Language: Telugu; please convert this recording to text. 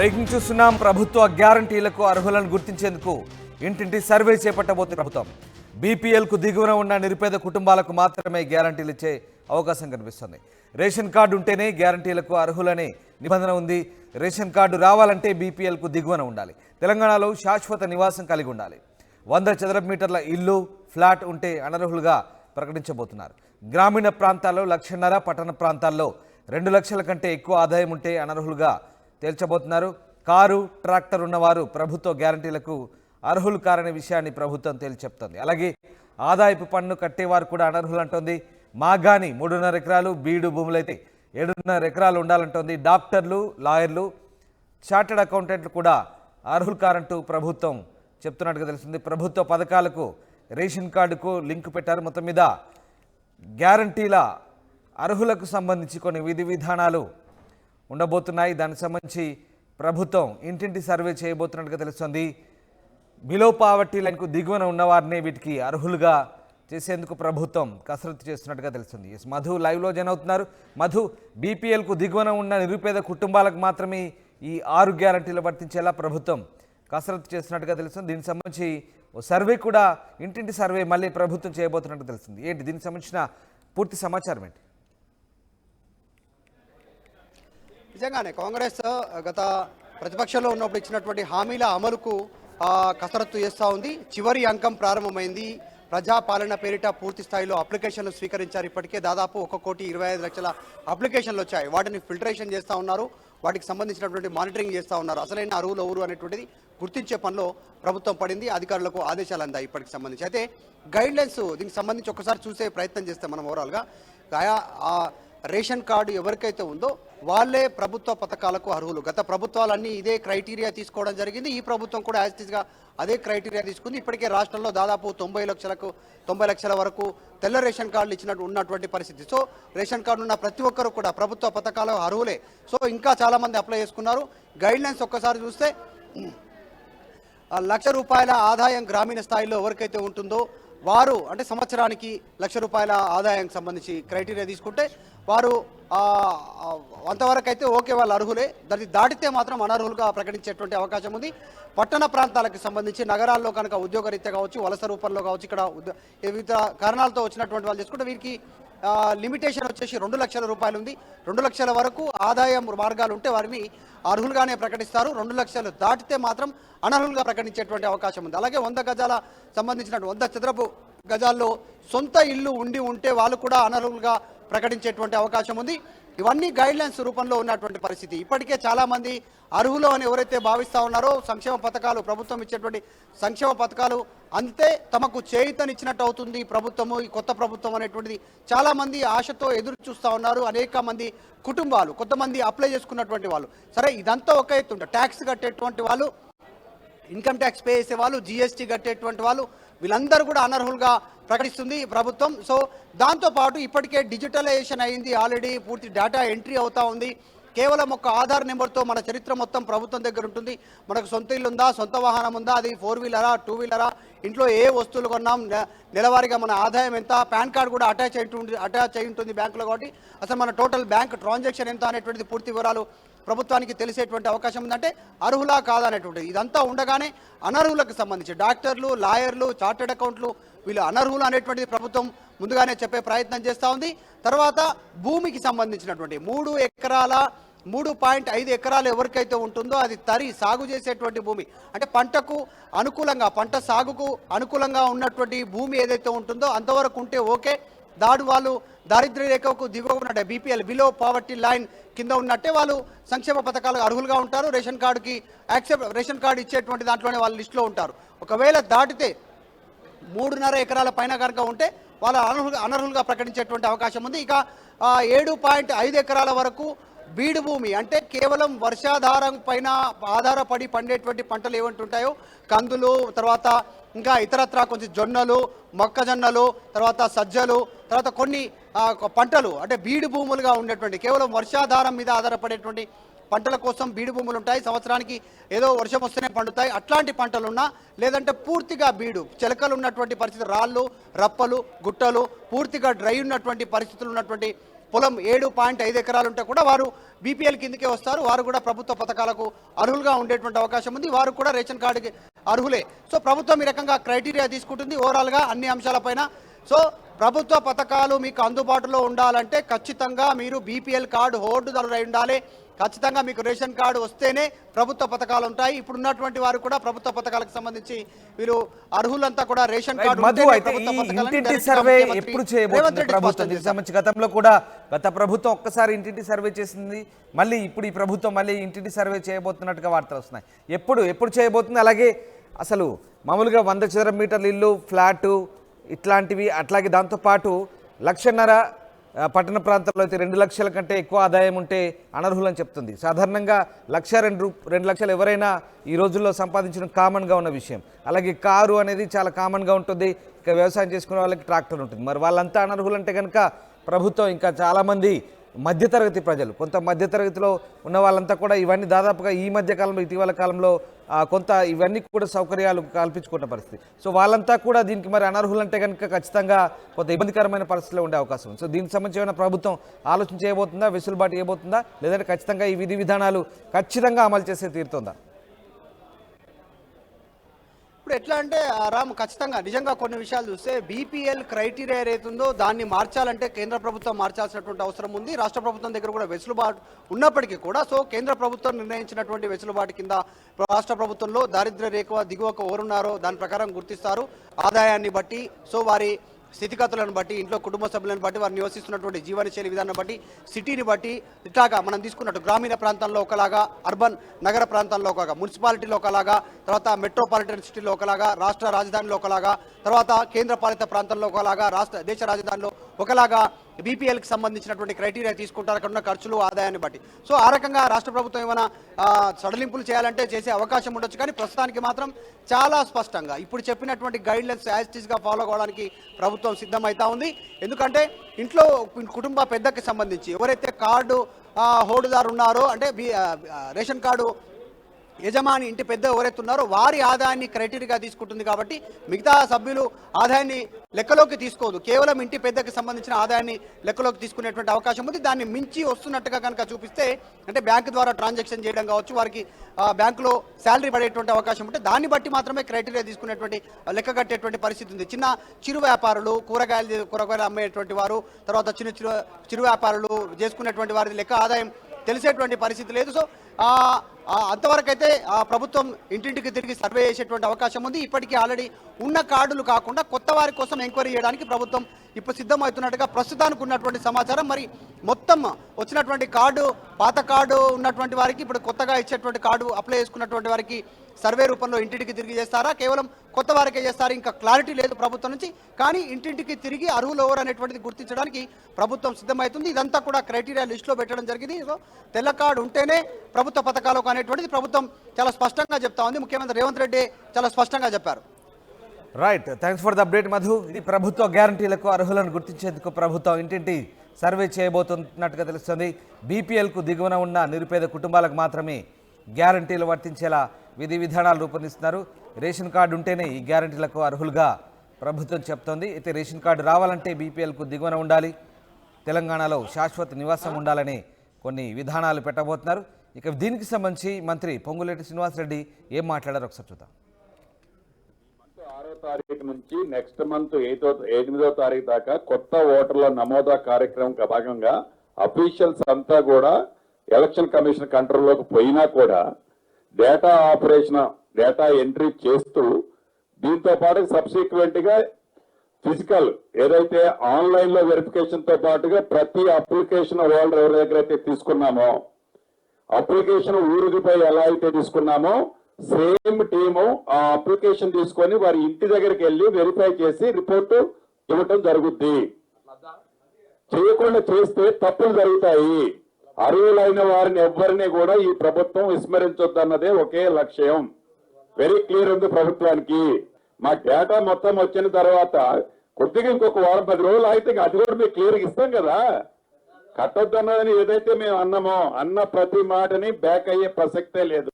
బ్రేకింగ్ చూస్తున్నాం. ప్రభుత్వ గ్యారంటీలకు అర్హులను గుర్తించేందుకు ఇంటింటి సర్వే చేపట్టబోతున్న ప్రభుత్వం. బీపీఎల్కు దిగువన ఉన్న నిరుపేద కుటుంబాలకు మాత్రమే గ్యారంటీలు ఇచ్చే అవకాశం కనిపిస్తుంది. రేషన్ కార్డు ఉంటేనే గ్యారంటీలకు అర్హులనే నిబంధన ఉంది. రేషన్ కార్డు రావాలంటే బీపీఎల్కు దిగువన ఉండాలి. తెలంగాణలో శాశ్వత నివాసం కలిగి ఉండాలి. 100 చదరపు మీటర్ల ఇల్లు, ఫ్లాట్ ఉంటే అనర్హులుగా ప్రకటించబోతున్నారు. గ్రామీణ ప్రాంతాల్లో 1.5 లక్షల, పట్టణ ప్రాంతాల్లో 2 లక్షల కంటే ఎక్కువ ఆదాయం ఉంటే అనర్హులుగా తేల్చబోతున్నారు. కారు, ట్రాక్టర్ ఉన్నవారు ప్రభుత్వ గ్యారంటీలకు అర్హులు కారనే విషయాన్ని ప్రభుత్వం తేల్చి చెప్తోంది. అలాగే ఆదాయపు పన్ను కట్టేవారు కూడా అనర్హులు అంటోంది. మాగాని 3.5 ఎకరాలు, బీడు భూములైతే 7.5 ఎకరాలు ఉండాలంటోంది. డాక్టర్లు, లాయర్లు, చార్టెడ్ అకౌంటెంట్లు కూడా అర్హులు కారంటూ ప్రభుత్వం చెప్తున్నట్టుగా తెలిసింది. ప్రభుత్వ పథకాలకు రేషన్ కార్డుకు లింక్ పెట్టారు. మొత్తం మీద గ్యారంటీల అర్హులకు సంబంధించి కొన్ని విధి విధానాలు ఉండబోతున్నాయి. దానికి సంబంధించి ప్రభుత్వం ఇంటింటి సర్వే చేయబోతున్నట్టుగా తెలుస్తుంది. బిలో పావర్టీ లైన్కు దిగువన ఉన్నవారినే వీటికి అర్హులుగా చేసేందుకు ప్రభుత్వం కసరత్తు చేస్తున్నట్టుగా తెలుస్తుంది. మధు లైవ్లో జాయిన్ అవుతున్నారు. మధు, బీపీఎల్కు దిగువన ఉన్న నిరుపేద కుటుంబాలకు మాత్రమే ఈ 6 గ్యారంటీలు వర్తించేలా ప్రభుత్వం కసరత్తు చేస్తున్నట్టుగా తెలుస్తుంది. దీనికి సంబంధించి ఓ సర్వే కూడా, ఇంటింటి సర్వే మళ్ళీ ప్రభుత్వం చేయబోతున్నట్టు తెలుస్తుంది. ఏంటి దీనికి సంబంధించిన పూర్తి సమాచారం ఏంటి? నిజంగానే కాంగ్రెస్ గత ప్రతిపక్షంలో ఉన్నప్పుడు ఇచ్చినటువంటి హామీల అమలుకు కసరత్తు చేస్తూ ఉంది. చివరి అంకం ప్రారంభమైంది. ప్రజాపాలన పేరిట పూర్తి స్థాయిలో అప్లికేషన్లు స్వీకరించారు. ఇప్పటికే దాదాపు 1,25,00,000 అప్లికేషన్లు వచ్చాయి. వాటిని ఫిల్టరేషన్ చేస్తూ ఉన్నారు. వాటికి సంబంధించినటువంటి మానిటరింగ్ చేస్తూ ఉన్నారు. అసలైన అర్హులు ఎవరు అనేటువంటిది గుర్తించే పనిలో ప్రభుత్వం పడింది. అధికారులకు ఆదేశాలు అందాయి ఇప్పటికి సంబంధించి. అయితే గైడ్ లైన్స్ దీనికి సంబంధించి ఒకసారి చూసే ప్రయత్నం చేస్తాం మనం ఓవరాల్గా. రేషన్ కార్డు ఎవరికైతే ఉందో వాళ్ళే ప్రభుత్వ పథకాలకు అర్హులు. గత ప్రభుత్వాలన్నీ ఇదే క్రైటీరియా తీసుకోవడం జరిగింది. ఈ ప్రభుత్వం కూడా యాజిటీస్గా అదే క్రైటీరియా తీసుకుంది. ఇప్పటికే రాష్ట్రంలో దాదాపు 90 లక్షల వరకు తెల్ల రేషన్ కార్డులు ఉన్నటువంటి పరిస్థితి. సో రేషన్ కార్డు ఉన్న ప్రతి ఒక్కరు కూడా ప్రభుత్వ పథకాలకు అర్హులే. సో ఇంకా చాలామంది అప్లై చేసుకున్నారు. గైడ్ లైన్స్ ఒక్కసారి చూస్తే ₹1,00,000 ఆదాయం గ్రామీణ స్థాయిలో ఎవరికైతే ఉంటుందో వారు, అంటే సంవత్సరానికి ₹1,00,000 ఆదాయానికి సంబంధించి క్రైటీరియా తీసుకుంటే వారు అంతవరకు అయితే ఓకే, వాళ్ళు అర్హులే. దాన్ని దాటితే మాత్రం అనర్హులుగా ప్రకటించేటువంటి అవకాశం ఉంది. పట్టణ ప్రాంతాలకు సంబంధించి నగరాల్లో కనుక ఉద్యోగరీత్యా కావచ్చు, వలస రూపంలో కావచ్చు, ఇక్కడ వివిధ కారణాలతో వచ్చినటువంటి వాళ్ళు చేసుకుంటే వీరికి లిమిటేషన్ వచ్చేసి ₹2 లక్షల ఉంది. 2 లక్షల వరకు ఆదాయం మార్గాలు ఉంటే వారిని అర్హులుగానే ప్రకటిస్తారు. 2 లక్షలు దాటితే మాత్రం అనర్హులుగా ప్రకటించేటువంటి అవకాశం ఉంది. అలాగే 100 గజాల సంబంధించినట్టు 100 చదరపు గజాల్లో సొంత ఇల్లు ఉంటే వాళ్ళు కూడా అనర్హులుగా ప్రకటించేటువంటి అవకాశం ఉంది. ఇవన్నీ గైడ్ లైన్స్ రూపంలో ఉన్నటువంటి పరిస్థితి. ఇప్పటికే చాలామంది అర్హులు అని ఎవరైతే భావిస్తూ ఉన్నారో, సంక్షేమ పథకాలు, ప్రభుత్వం ఇచ్చేటువంటి సంక్షేమ పథకాలు అంతే తమకు చేయూతనిచ్చినట్టు అవుతుంది ప్రభుత్వము, ఈ కొత్త ప్రభుత్వం అనేటువంటిది చాలామంది ఆశతో ఎదురు చూస్తూ ఉన్నారు. అనేక మంది కుటుంబాలు, కొంతమంది అప్లై చేసుకున్నటువంటి వాళ్ళు, సరే ఇదంతా ఒక ఎత్తు, ట్యాక్స్ కట్టేటువంటి వాళ్ళు, ఇన్కమ్ ట్యాక్స్ పే చేసే వాళ్ళు, జీఎస్టీ కట్టేటువంటి వాళ్ళు, వీళ్ళందరూ కూడా అనర్హులుగా ప్రకటిస్తుంది ప్రభుత్వం. సో దాంతోపాటు ఇప్పటికే డిజిటలైజేషన్ అయింది. ఆల్రెడీ పూర్తి డేటా ఎంట్రీ అవుతూ ఉంది. కేవలం ఒక ఆధార్ నెంబర్తో మన చరిత్ర మొత్తం ప్రభుత్వం దగ్గర ఉంటుంది. మనకు సొంత ఇల్లు ఉందా, సొంత వాహనం ఉందా, అది 4 వీలరా 2 వీలరా, ఇంట్లో ఏ వస్తువులు కొన్నాం, నెలవారీగా మన ఆదాయం ఎంత, పాన్ కార్డు కూడా అటాచ్ అయి ఉంటుంది బ్యాంకులో. కాబట్టి అసలు మన టోటల్ బ్యాంక్ ట్రాన్సాక్షన్ ఎంత అనేటువంటిది పూర్తి వివరాలు ప్రభుత్వానికి తెలిసేటువంటి అవకాశం ఉందంటే అర్హులా కాదనేటువంటిది. ఇదంతా ఉండగానే అనర్హులకు సంబంధించి డాక్టర్లు, లాయర్లు, చార్టెడ్ అకౌంట్లు వీళ్ళు అనర్హులు అనేటువంటిది ప్రభుత్వం ముందుగానే చెప్పే ప్రయత్నం చేస్తూ ఉంది. తర్వాత భూమికి సంబంధించినటువంటి 3.5 ఎకరాలు ఎవరికైతే ఉంటుందో అది సాగు చేసేటువంటి భూమి, అంటే పంటకు అనుకూలంగా, పంట సాగుకు అనుకూలంగా ఉన్నటువంటి భూమి ఏదైతే ఉంటుందో అంతవరకు ఉంటే ఓకే. వాళ్ళు దారిద్ర్య రేఖకు దిగువ ఉన్నట్టే, బీపీఎల్ బిలో పావర్టీ లైన్ కింద ఉన్నట్టే వాళ్ళు సంక్షేమ పథకాలకు అర్హులుగా ఉంటారు. రేషన్ కార్డు ఇచ్చేటువంటి దాంట్లోనే వాళ్ళ లిస్టులో ఉంటారు. ఒకవేళ దాటితే 3.5 ఎకరాల పైన కనుక ఉంటే వాళ్ళు అనర్హులుగా ప్రకటించేటువంటి అవకాశం ఉంది. ఇక 7.5 ఎకరాల వరకు బీడు భూమి, అంటే కేవలం వర్షాధారం పైన ఆధారపడి పండేటువంటి పంటలు ఏమంటు ఉంటాయో, కందులు, తర్వాత ఇంకా ఇతరత్రా కొంచెం జొన్నలు, మొక్కజొన్నలు, తర్వాత సజ్జలు, తర్వాత కొన్ని పంటలు, అంటే బీడు భూములుగా ఉండేటువంటి కేవలం వర్షాధారం మీద ఆధారపడేటువంటి పంటల కోసం బీడు భూములు ఉంటాయి. సంవత్సరానికి ఏదో వర్షం వస్తేనే పండుతాయి. అట్లాంటి పంటలున్నా, లేదంటే పూర్తిగా బీడు చిలకలు ఉన్నటువంటి పరిస్థితి, రాళ్ళు, రప్పలు, గుట్టలు, పూర్తిగా డ్రై ఉన్నటువంటి పరిస్థితులు ఉన్నటువంటి పొలం 7.5 ఎకరాలు ఉంటే కూడా వారు బీపీఎల్ కిందకే వస్తారు. వారు కూడా ప్రభుత్వ పథకాలకు అర్హులుగా ఉండేటువంటి అవకాశం ఉంది. వారు కూడా రేషన్ కార్డుకి అర్హులే. సో ప్రభుత్వం ఈ రకంగా క్రైటీరియా తీసుకుంటుంది ఓవరాల్గా అన్ని అంశాలపైన. సో ప్రభుత్వ పథకాలు మీకు అందుబాటులో ఉండాలంటే ఖచ్చితంగా మీరు బీపీఎల్ కార్డు హోల్డర్ అయి ఉండాలి. ఖచ్చితంగా మీకు రేషన్ కార్డు వస్తేనే ప్రభుత్వ పథకాలు ఉంటాయి. ఇప్పుడు ఉన్నటువంటి వారు కూడా ప్రభుత్వ పథకాలకు సంబంధించి వీరు అర్హులంతా కూడా రేషన్ కార్డు మధు అయితే ఈ ఇంటింటి సర్వే ఎప్పుడు చేయబోతుంది ప్రభుత్వం? దీనికి సంబంధించి గతంలో కూడా గత ప్రభుత్వం ఒక్కసారి ఇంటింటి సర్వే చేసింది, మళ్ళీ ఇప్పుడు ఈ ప్రభుత్వం మళ్ళీ ఇంటింటి సర్వే చేయబోతున్నట్టుగా వార్తలు వస్తున్నాయి. ఎప్పుడు చేయబోతుంది? అలాగే అసలు మామూలుగా 100 చదరపు మీటర్ల ఇల్లు ఫ్లాటు ఇట్లాంటివి, అట్లాగే దాంతోపాటు 1,50,000 పట్టణ ప్రాంతాల్లో అయితే 2 లక్షల కంటే ఎక్కువ ఆదాయం ఉంటే అనర్హులని చెప్తుంది. సాధారణంగా 1,02 లక్షలు ఎవరైనా ఈ రోజుల్లో సంపాదించడం కామన్గా ఉన్న విషయం. అలాగే కారు అనేది చాలా కామన్గా ఉంటుంది. ఇక వ్యవసాయం చేసుకునే వాళ్ళకి ట్రాక్టర్ ఉంటుంది. మరి వాళ్ళంతా అనర్హులంటే కనుక ప్రభుత్వం ఇంకా చాలామంది మధ్యతరగతి ప్రజలు, కొంత మధ్యతరగతిలో ఉన్న వాళ్ళంతా కూడా ఇవన్నీ దాదాపుగా ఈ మధ్య కాలంలో ఇటీవల కాలంలో కొంత ఇవన్నీ కూడా సౌకర్యాలు కల్పించుకున్న పరిస్థితి. సో వాళ్ళంతా కూడా దీనికి మరి అనర్హులంటే కనుక ఖచ్చితంగా కొంత ఇబ్బందికరమైన పరిస్థితిలో ఉండే అవకాశం ఉంది. సో దీనికి సంబంధించి ఏమైనా ప్రభుత్వం ఆలోచన చేయబోతుందా, వెసులుబాటు చేయబోతుందా, లేదంటే ఖచ్చితంగా ఈ విధి విధానాలు ఖచ్చితంగా అమలు చేసే తీరుతుందా? ఇప్పుడు ఎట్లా అంటే రామ్, ఖచ్చితంగా నిజంగా కొన్ని విషయాలు చూస్తే బీపీఎల్ క్రైటీరియా ఏదైతుందో దాన్ని మార్చాలంటే కేంద్ర ప్రభుత్వం మార్చాల్సినటువంటి అవసరం ఉంది. రాష్ట్ర ప్రభుత్వం దగ్గర కూడా వెసులుబాటు ఉన్నప్పటికీ కూడా సో కేంద్ర ప్రభుత్వం నిర్ణయించినటువంటి వెసులుబాటు కింద రాష్ట్ర ప్రభుత్వంలో దారిద్ర్య రేఖ దిగువకు ఎవరున్నారో దాని ప్రకారం గుర్తిస్తారు. ఆదాయాన్ని బట్టి, సో వారి స్థితిగతులను బట్టి, ఇంట్లో కుటుంబ సభ్యులను బట్టి, వారు నివసిస్తున్నటువంటి జీవనశైలి విధానం బట్టి, సిటీని బట్టి, ఇట్లాగా మనం తీసుకున్నట్టు గ్రామీణ ప్రాంతంలో ఒకలాగా, అర్బన్ నగర ప్రాంతాల్లో ఒకలాగా, మున్సిపాలిటీలో ఒకలాగా, తర్వాత మెట్రోపాలిటన్ సిటీలో ఒకలాగా, రాష్ట్ర రాజధానిలో ఒకలాగా, తర్వాత కేంద్ర పాలిత ప్రాంతంలో ఒకలాగా, దేశ రాజధానిలో ఒకలాగా బీపీఎల్కి సంబంధించినటువంటి క్రైటీరియా తీసుకుంటారు అక్కడ ఉన్న ఖర్చులు ఆదాయాన్ని బట్టి. సో ఆ రకంగా రాష్ట్ర ప్రభుత్వం ఏమైనా సడలింపులు చేయాలంటే చేసే అవకాశం ఉండొచ్చు. కానీ ప్రస్తుతానికి మాత్రం చాలా స్పష్టంగా ఇప్పుడు చెప్పినటువంటి గైడ్లైన్స్ యాజిటీస్గా ఫాలో అవ్వడానికి ప్రభుత్వం సిద్ధమవుతా ఉంది. ఎందుకంటే ఇంట్లో కుటుంబ పెద్దకి సంబంధించి ఎవరైతే కార్డు హోల్డర్ ఉన్నారో, అంటే రేషన్ కార్డు యజమాని ఇంటి పెద్ద ఎవరైతే ఉన్నారో వారి ఆదాయాన్ని క్రైటీరియాగా తీసుకుంటుంది. కాబట్టి మిగతా సభ్యులు ఆదాయాన్ని లెక్కలోకి తీసుకోదు, కేవలం ఇంటి పెద్దకి సంబంధించిన ఆదాయాన్ని లెక్కలోకి తీసుకునేటువంటి అవకాశం ఉంది. దాన్ని మించి వస్తున్నట్టుగా కనుక చూపిస్తే, అంటే బ్యాంకు ద్వారా ట్రాన్సాక్షన్ చేయడం కావచ్చు, వారికి బ్యాంకులో శాలరీ పడేటువంటి అవకాశం ఉంటే దాన్ని బట్టి మాత్రమే క్రైటీరియా తీసుకునేటువంటి లెక్క కట్టేటువంటి పరిస్థితి ఉంది. చిరు వ్యాపారులు, కూరగాయలు అమ్మేటువంటి వారు, తర్వాత చిరు వ్యాపారులు చేసుకునేటువంటి వారి లెక్క ఆదాయం తెలిసేటువంటి పరిస్థితి లేదు. సో అంతవరకు అయితే ప్రభుత్వం ఇంటింటికి తిరిగి సర్వే చేసేటువంటి అవకాశం ఉంది. ఇప్పటికీ ఆల్రెడీ ఉన్న కార్డులు కాకుండా కొత్త వారి కోసం ఎంక్వైరీ చేయడానికి ప్రభుత్వం ఇప్పుడు సిద్ధమవుతున్నట్టుగా ప్రస్తుతానికి ఉన్నటువంటి సమాచారం. మరి మొత్తం వచ్చినటువంటి కార్డు, పాత కార్డు ఉన్నటువంటి వారికి ఇప్పుడు కొత్తగా ఇచ్చేటువంటి కార్డు అప్లై చేసుకున్నటువంటి వారికి సర్వే రూపంలో ఇంటింటికి తిరిగి చేస్తారా, కేవలం కొత్త వారికే చేస్తారా, ఇంకా క్లారిటీ లేదు ప్రభుత్వం నుంచి. కానీ ఇంటింటికి తిరిగి అర్హులు ఎవరు అనేటువంటిది గుర్తించడానికి ప్రభుత్వం సిద్ధమవుతుంది. ఇదంతా కూడా క్రైటీరియా లిస్టులో పెట్టడం జరిగింది. సో తెల్ల కార్డు ఉంటేనే ప్రభుత్వ పథకాలకు అనేటువంటిది ప్రభుత్వం చాలా స్పష్టంగా చెప్తా ఉంది. ముఖ్యమంత్రి రేవంత్ రెడ్డి చాలా స్పష్టంగా చెప్పారు. Right, thanks for the update Madhu. ఇది ప్రభుత్వ గ్యారంటీలకు అర్హులను గుర్తించేందుకు ప్రభుత్వం ఇంటింటి సర్వే చేయబోతున్నట్టుగా తెలుస్తుంది. బీపీఎల్కు దిగువన ఉన్న నిరుపేద కుటుంబాలకు మాత్రమే గ్యారంటీలు వర్తించేలా విధి విధానాలు రూపొందిస్తున్నారు. రేషన్ కార్డు ఉంటేనే ఈ గ్యారంటీలకు అర్హులుగా ప్రభుత్వం చెప్తోంది. అయితే రేషన్ కార్డు రావాలంటే బీపీఎల్కు దిగువన ఉండాలి, తెలంగాణలో శాశ్వత నివాసం ఉండాలని కొన్ని విధానాలు పెట్టబోతున్నారు. ఇక దీనికి సంబంధించి మంత్రి పొంగులేటి శ్రీనివాసరెడ్డి ఏం మాట్లాడారు ఒకసారి చూద్దాం. 6వ తారీఖు నుంచి నెక్స్ట్ మంత్ 8వ తారీఖు దాకా కొత్త ఓటర్ల నమోదా కార్యక్రమం భాగంగా అఫీషియల్స్ అంతా కూడా ఎలక్షన్ కమిషన్ కంట్రోల్లోకి పోయినా కూడా డేటా ఎంట్రీ చేస్తూ దీంతో పాటు సబ్సిక్వెంట్ గా ఫిజికల్ ఏదైతే ఆన్లైన్ లో వెరిఫికేషన్ తో పాటుగా ప్రతి అప్లికేషన్ హోల్డర్ ఎవరి దగ్గర అయితే తీసుకున్నామో అప్లికేషన్ ఊరిపై ఎలా అయితే తీసుకున్నామో సేమ్ టీము ఆ అప్లికేషన్ తీసుకొని వారి ఇంటి దగ్గరికి వెళ్లి వెరిఫై చేసి రిపోర్టు ఇవ్వటం జరుగుద్ది. చేయకుండా చేస్తే తప్పులు జరుగుతాయి. అర్హులైన వారిని ఎవ్వరిని కూడా ఈ ప్రభుత్వం విస్మరించొద్దన్నదే ఒకే లక్ష్యం. వెరీ క్లియర్ ఉంది ప్రభుత్వానికి. మా డేటా మొత్తం వచ్చిన తర్వాత కొద్దిగా ఇంకొక వారం 10 రోజులు అయితే అది కూడా మీకు క్లియర్గా ఇస్తాం కదా. కట్టొద్దన్నదని ఏదైతే మేము అన్నామో అన్న ప్రతి మాటని బ్యాక్ అయ్యే ప్రసక్తే లేదు.